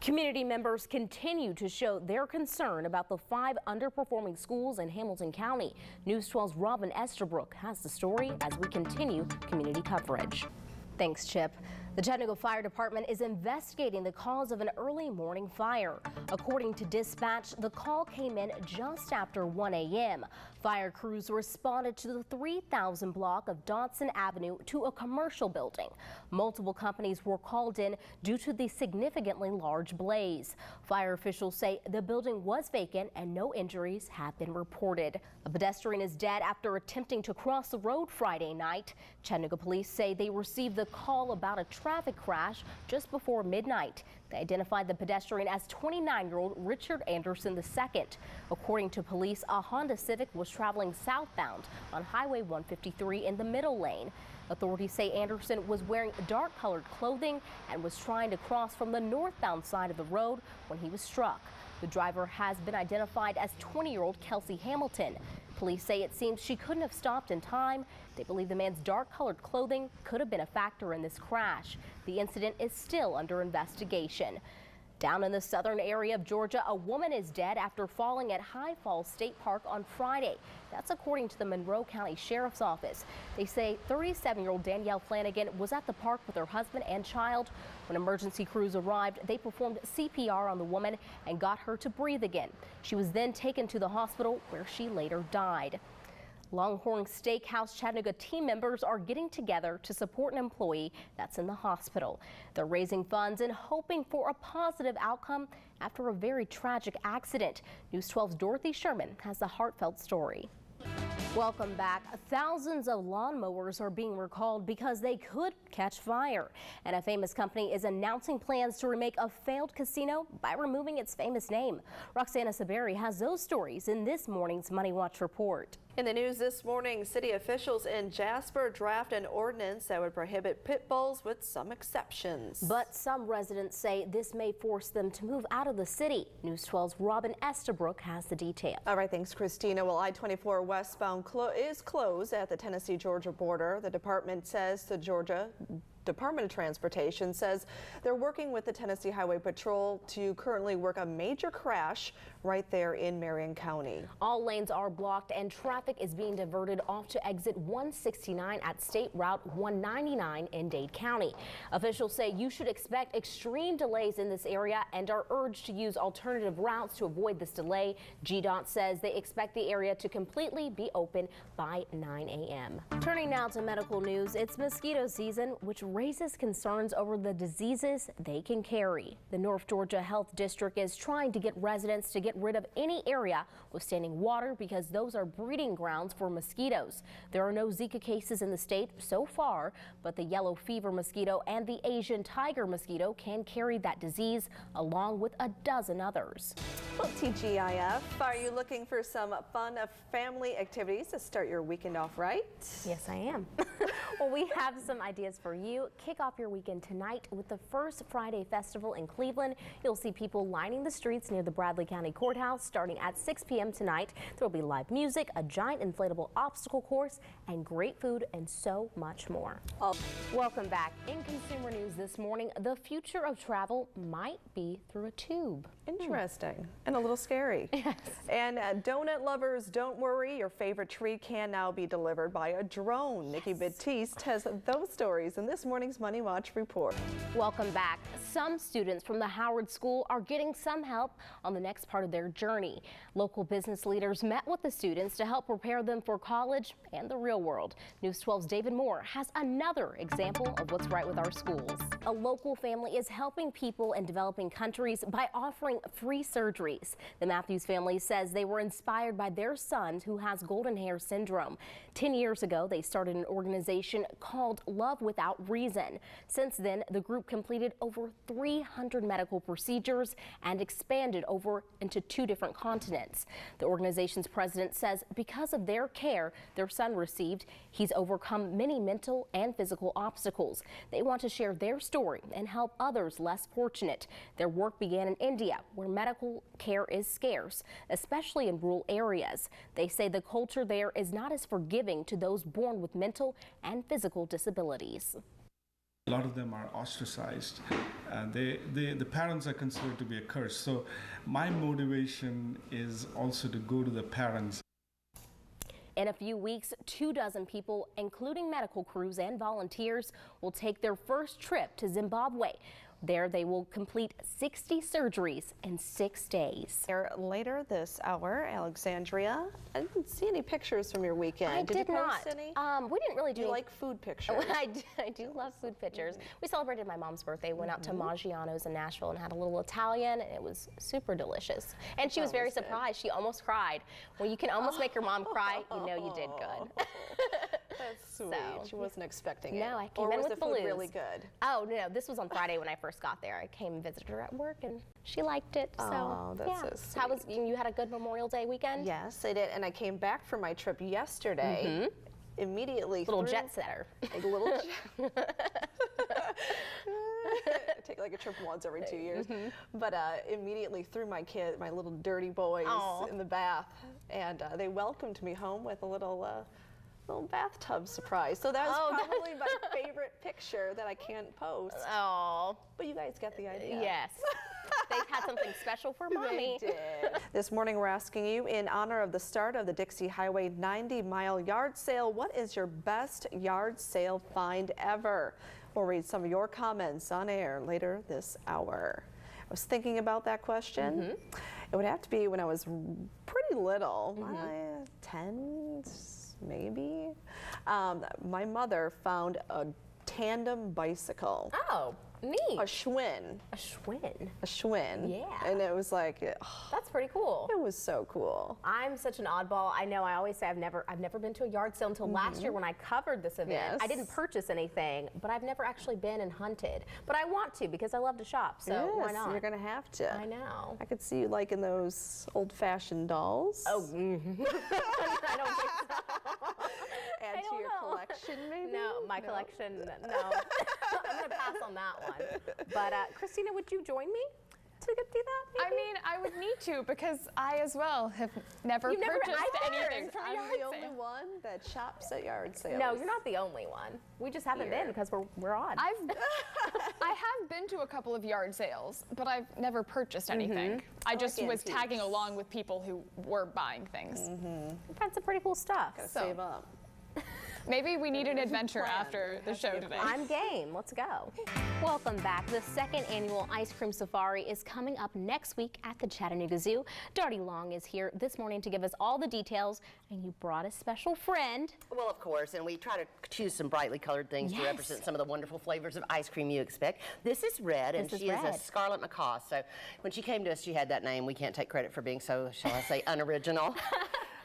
Community members continue to show their concern about the 5 underperforming schools in Hamilton County. News 12's Robin Estabrook has the story as we continue community coverage. Thanks, Chip. The Chattanooga Fire Department is investigating the cause of an early morning fire. According to dispatch, the call came in just after 1 a.m. Fire crews responded to the 3000 block of Dodson Avenue to a commercial building. Multiple companies were called in due to the significantly large blaze. Fire officials say the building was vacant and no injuries have been reported. A pedestrian is dead after attempting to cross the road Friday night. Chattanooga police say they received the call about a traffic crash just before midnight. They identified the pedestrian as 29-year-old Richard Anderson II. According to police, a Honda Civic was traveling southbound on Highway 153 in the middle lane. Authorities say Anderson was wearing dark-colored clothing and was trying to cross from the northbound side of the road when he was struck. The driver has been identified as 20-year-old Kelsey Hamilton. Police say it seems she couldn't have stopped in time. They believe the man's dark-colored clothing could have been a factor in this crash. The incident is still under investigation. Down in the southern area of Georgia, a woman is dead after falling at High Falls State Park on Friday. That's according to the Monroe County Sheriff's Office. They say 37-year-old Danielle Flanagan was at the park with her husband and child. When emergency crews arrived, they performed CPR on the woman and got her to breathe again. She was then taken to the hospital where she later died. Longhorn Steakhouse Chattanooga team members are getting together to support an employee that's in the hospital. They're raising funds and hoping for a positive outcome after a very tragic accident. News 12's Dorothy Sherman has the heartfelt story. Welcome back. Thousands of lawnmowers are being recalled because they could catch fire. And a famous company is announcing plans to remake a failed casino by removing its famous name. Roxana Saberi has those stories in this morning's Money Watch report. In the news this morning, city officials in Jasper draft an ordinance that would prohibit pit bulls with some exceptions. But some residents say this may force them to move out of the city. News 12's Robin Estabrook has the detail. All right, thanks, Christina. Well, I-24 westbound is closed at the Tennessee-Georgia border. The department says the Georgia Department of Transportation says they're working with the Tennessee Highway Patrol to currently work a major crash right there in Marion County. All lanes are blocked and traffic is being diverted off to exit 169 at State Route 199 in Dade County. Officials say you should expect extreme delays in this area and are urged to use alternative routes to avoid this delay. GDOT says they expect the area to completely be open by 9 a.m. Turning now to medical news, it's mosquito season, which raises concerns over the diseases they can carry. The North Georgia Health District is trying to get residents to get rid of any area with standing water because those are breeding grounds for mosquitoes. There are no Zika cases in the state so far, but the yellow fever mosquito and the Asian tiger mosquito can carry that disease along with a dozen others. Well, TGIF, are you looking for some fun family activities to start your weekend off right? Yes, I am. Well, we have some ideas for you. Kick off your weekend tonight with the First Friday Festival in Cleveland. You'll see people lining the streets near the Bradley County Courthouse starting at 6 p.m. tonight. There will be live music, a giant inflatable obstacle course, and great food and so much more. Welcome back. In consumer news this morning, the future of travel might be through a tube. Interesting and a little scary. Yes. And donut lovers, don't worry. Your favorite treat can now be delivered by a drone. Yes. Nikki Batiste has those stories in this morning's Money Watch report. Welcome back. Some students from the Howard School are getting some help on the next part of their journey. Local business leaders met with the students to help prepare them for college and the real world. News 12's David Moore has another example of what's right with our schools. A local family is helping people in developing countries by offering free surgeries. The Matthews family says they were inspired by their son who has golden hair syndrome. 10 years ago, they started an organization called Love Without Reason. Since then, the group completed over 300 medical procedures and expanded over into 2 different continents. The organization's president says because of their care their son received, he's overcome many mental and physical obstacles. They want to share their story and help others less fortunate. Their work began in India, where medical care is scarce, especially in rural areas. They say the culture there is not as forgiving to those born with mental and physical disabilities. A lot of them are ostracized. The parents are considered to be a curse. So my motivation is also to go to the parents. In a few weeks, 24 people, including medical crews and volunteers, will take their first trip to Zimbabwe. There they will complete 60 surgeries in 6 days. Later this hour, Alexandria, I didn't see any pictures from your weekend. I did you not. post any? We didn't really do. You like food pictures? I do love food pictures. We celebrated my mom's birthday, went out to Maggiano's in Nashville and had a little Italian, and it was super delicious. And she was very surprised. She almost cried. Well, you can almost make your mom cry. You know you did good. That's sweet. She wasn't expecting it. No, I came in with the food blues. Really good? Oh no, this was on Friday when I first got there. I came and visited her at work, and she liked it. So oh, that's yeah. so sweet. How was you? Had a good Memorial Day weekend? Yes, I did, and I came back from my trip yesterday. Immediately, little jet setter. A little jet. Take like a trip once every 2 years, but immediately threw my little dirty boys in the bath, and they welcomed me home with a little bathtub surprise. So that was probably my favorite picture that I can't post. Oh, but you guys get the idea. Yes. They had something special for Mommy. They did. This morning we're asking you, in honor of the start of the Dixie Highway 90-mile yard sale, what is your best yard sale find ever? We'll read some of your comments on air later this hour. I was thinking about that question. It would have to be when I was pretty little, 10 maybe. My mother found a tandem bicycle. Oh, neat. A Schwinn. A Schwinn. A Schwinn. Yeah. And it was like, that's pretty cool. It was so cool. I'm such an oddball. I know I always say I've never been to a yard sale until last year when I covered this event. Yes. I didn't purchase anything, but I've never actually been and hunted. But I want to because I love to shop, so Yes, why not? You're gonna have to. I know. I could see you liking those old-fashioned dolls. Oh, I don't think so. Add to your collection, maybe? No, my collection, no. I'm going to pass on that one. But Christina, would you join me to do that? I mean, I would need to because I as well have never purchased anything from a yard I'm the sale. only one that shops at yard sales. No, you're not the only one. We just haven't been because we're odd. I have been to a couple of yard sales, but I've never purchased anything. I just was tagging along with people who were buying things. That's some pretty cool stuff. Gotta save up. Maybe we need an adventure after the show today. I'm game. Let's go. Welcome back. The second annual Ice Cream Safari is coming up next week at the Chattanooga Zoo. Darty Long is here this morning to give us all the details, and you brought a special friend. Well, of course, and we try to choose some brightly colored things to represent some of the wonderful flavors of ice cream you expect. This is Red, and she is a scarlet macaw. So when she came to us, she had that name. We can't take credit for being so, shall I say, unoriginal.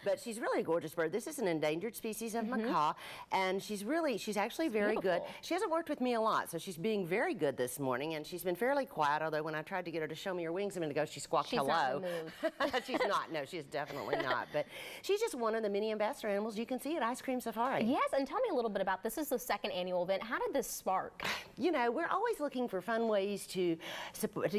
But she's really a gorgeous bird. This is an endangered species of macaw, and she's actually very good. She hasn't worked with me a lot, so she's being very good this morning, and she's been fairly quiet, although when I tried to get her to show me her wings a minute ago, she squawked hello. She's not. No, she's definitely not. But she's just one of the many ambassador animals you can see at Ice Cream Safari. Yes, and tell me a little bit about this. This is the second annual event. How did this spark? You know, we're always looking for fun ways to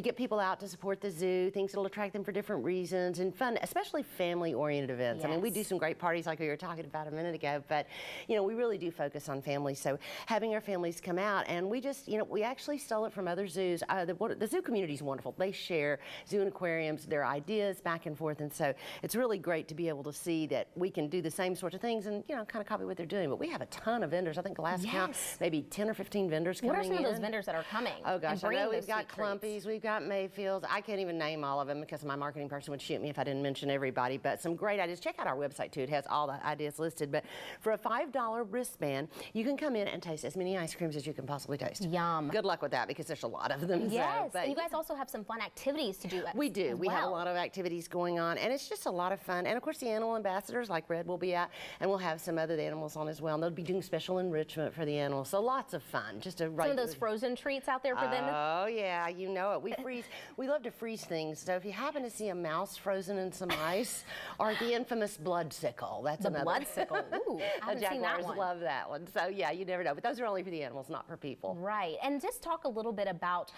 get people out to support the zoo, things that'll attract them for different reasons, and fun, especially family-oriented events. I mean, we do some great parties like we were talking about a minute ago, but, you know, we really do focus on families. So having our families come out, and we just, you know, we actually stole it from other zoos. The zoo community is wonderful. They share zoo and aquariums, their ideas back and forth, and so it's really great to be able to see that we can do the same sorts of things and, you know, kind of copy what they're doing. But we have a ton of vendors. I think the last count, maybe 10 or 15 vendors coming in. What are some of those vendors that are coming? Oh, gosh, I know we've got Clumpies, we've got Mayfields. I can't even name all of them because my marketing person would shoot me if I didn't mention everybody, but some great ideas. Check out our website, too. It has all the ideas listed, but for a $5 wristband, you can come in and taste as many ice creams as you can possibly taste. Yum. Good luck with that because there's a lot of them. Yes, so, and you guys also have some fun activities to do. We do. We have a lot of activities going on, and it's just a lot of fun. And of course, the animal ambassadors like Red will be out, and we'll have some other animals on as well. And they'll be doing special enrichment for the animals, so lots of fun. Just some of those frozen treats out there for them. Oh yeah, you know it. We freeze. We love to freeze things. So if you happen to see a mouse frozen in some ice, or the infamous bloodsicle, that's another. Bloodsicle. Ooh, I haven't seen that one. Love that one. So yeah, you never know. But those are only for the animals, not for people. Right. And just talk a little bit about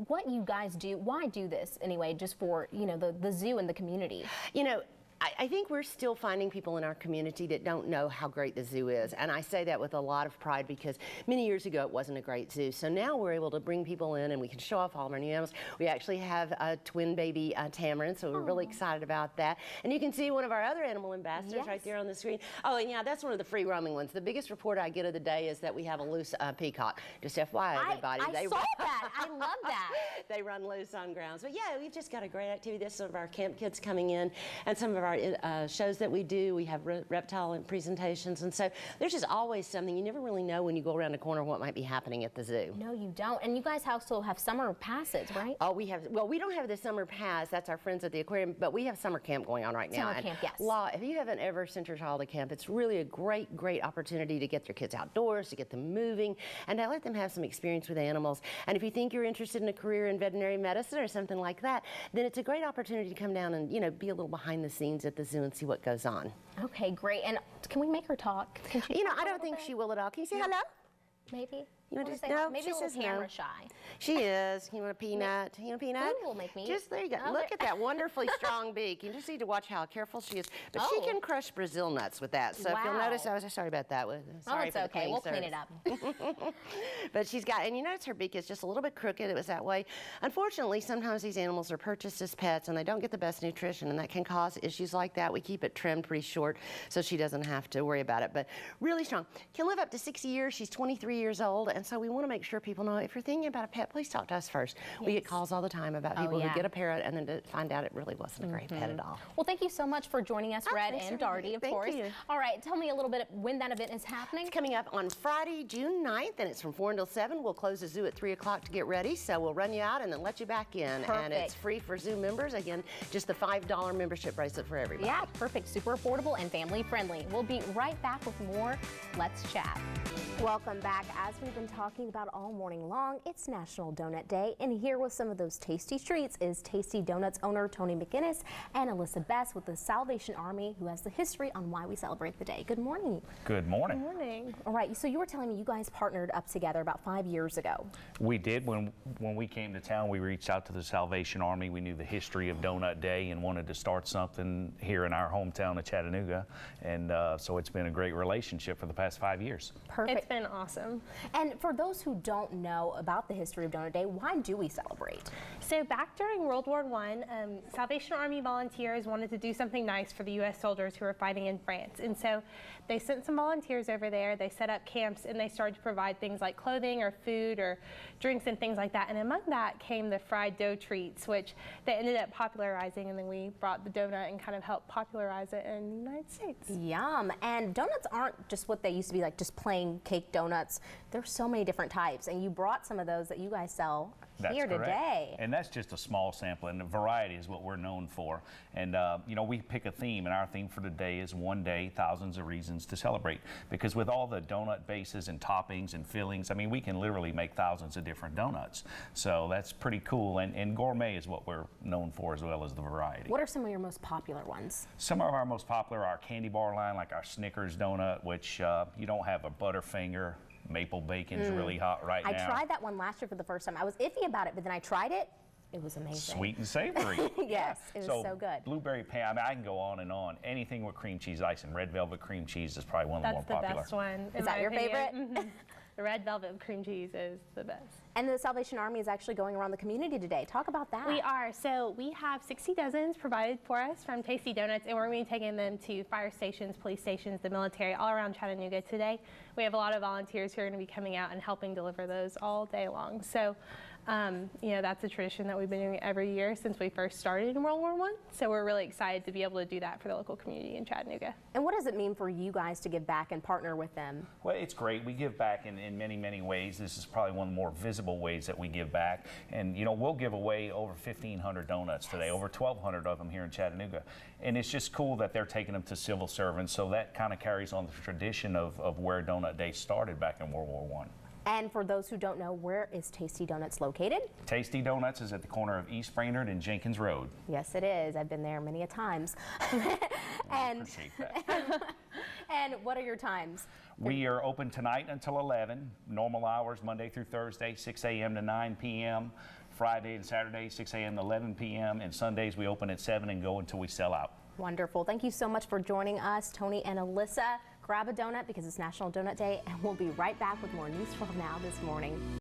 what you guys do. Why do this anyway? Just for, you know, the zoo and the community. You know, I think we're still finding people in our community that don't know how great the zoo is. And I say that with a lot of pride because many years ago it wasn't a great zoo. So now we're able to bring people in and we can show off all of our new animals. We actually have a twin baby tamarin, so we're really excited about that. And you can see one of our other animal ambassadors right there on the screen. Oh, and yeah, that's one of the free roaming ones. The biggest report I get of the day is that we have a loose peacock. Just FYI, everybody. I saw that. I love that. They run loose on grounds. But yeah, we've just got a great activity. There's some of our camp kids coming in and some of our shows that we do. We have reptile presentations, and so there's just always something. You never really know when you go around the corner what might be happening at the zoo. No, you don't. And you guys also have summer passes, right? Oh, we have. Well, we don't have the summer pass. That's our friends at the aquarium, but we have summer camp going on right now. Summer camp, yes. If you haven't ever sent your child to camp, it's really a great opportunity to get their kids outdoors, to get them moving, and to let them have some experience with animals. And if you think you're interested in a career in veterinary medicine or something like that, then it's a great opportunity to come down and be a little behind the scenes at the zoo and see what goes on. Okay, great. And can we make her talk? Can she I don't think she will at all. Can you say hello? Maybe. You want to say no? Maybe She a little says camera no. shy. She is. You want a peanut? You want a peanut? Food will make me. Just there you go. Oh, Look at that wonderfully strong beak. You just need to watch how careful she is. But she Oh. can crush Brazil nuts with that. So if you'll Wow. notice, I was sorry about that. Sorry It's for the okay. cleaning We'll clean it service. up. But she's got, and you notice her beak is just a little bit crooked. It was that way. Unfortunately, sometimes these animals are purchased as pets and they don't get the best nutrition, and that can cause issues like that. We keep it trimmed pretty short so she doesn't have to worry about it. But really strong. Can live up to 60 years. She's 23 years old, and so we want to make sure people know if you're thinking about a pet, please talk to us first. We get calls all the time about people who get a parrot and then to find out it really wasn't a great pet at all. Well, thank you so much for joining us, Red thanks and for having Darty, me. of Thank course. you. All right, tell me a little bit when that event is happening. It's coming up on Friday, June 9th, and it's from 4 until 7. We'll close the zoo at 3 o'clock to get ready, so we'll run you out and then let you back in. And Perfect. it's free for zoo members. Again, just the $5 membership bracelet for everybody. Yeah, perfect, super affordable and family friendly. We'll be right back with more Let's Chat. Welcome back. As we've been talking about all morning long, it's National Donut Day, and here with some of those tasty treats is Tasty Donuts owner Tony McGinnis and Alyssa Best with the Salvation Army, who has the history on why we celebrate the day. Good morning. Good morning. Good morning. All right, so you were telling me you guys partnered up together about 5 years ago. We did. When we came to town, we reached out to the Salvation Army. We knew the history of Donut Day and wanted to start something here in our hometown of Chattanooga. And so it's been a great relationship for the past 5 years. Perfect. It's been awesome. And for those who don't know about the history of Donut Day, why do we celebrate? So back during World War I, Salvation Army volunteers wanted to do something nice for the U.S. soldiers who were fighting in France. And so they sent some volunteers over there, they set up camps, and they started to provide things like clothing or food or drinks and things like that. And among that came the fried dough treats, which they ended up popularizing, and then we brought the donut and kind of helped popularize it in the United States. Yum. And donuts aren't just what they used to be, like just plain cake donuts. There's so many different types, and you brought some of those that you guys sell here today. And that's just a small sample, and the variety is what we're known for. And we pick a theme, and our theme for today is one day, thousands of reasons to celebrate. Because with all the donut bases and toppings and fillings, I mean, we can literally make thousands of different donuts. So that's pretty cool, and gourmet is what we're known for as well as the variety. What are some of your most popular ones? Some of our most popular are our candy bar line, like our Snickers donut, which you don't have a Butterfinger. Maple bacon's really hot right now. I tried that one last year for the first time. I was iffy about it, but then I tried it. It was amazing. Sweet and savory. Yes, it was so good. Blueberry pan, I mean, I can go on and on. Anything with cream cheese icing. Red velvet cream cheese is probably one of the more popular. That's the best one. Is that your favorite? The red velvet cream cheese is the best. And the Salvation Army is actually going around the community today. Talk about that. We are. So we have 60 dozens provided for us from Tasty Donuts, and we're going to be taking them to fire stations, police stations, the military, all around Chattanooga today. We have a lot of volunteers who are going to be coming out and helping deliver those all day long. So, that's a tradition that we've been doing every year since we first started in World War I. So we're really excited to be able to do that for the local community in Chattanooga. And what does it mean for you guys to give back and partner with them? Well, it's great. We give back in many, many ways. This is probably one of the more visible ways that we give back. And, we'll give away over 1,500 donuts today, over 1,200 of them here in Chattanooga. And it's just cool that they're taking them to civil servants. So that kind of carries on the tradition of where Donut Day started back in World War I. And for those who don't know, where is Tasty Donuts located? Tasty Donuts is at the corner of East Brainerd and Jenkins Road. Yes, it is. I've been there many a times. And appreciate that. And what are your times? We are open tonight until 11. Normal hours, Monday through Thursday, 6 a.m. to 9 p.m. Friday and Saturday, 6 a.m. to 11 p.m. And Sundays we open at 7 and go until we sell out. Wonderful. Thank you so much for joining us, Tony and Alyssa. Grab a donut because it's National Donut Day, and we'll be right back with more News 12 Now this morning.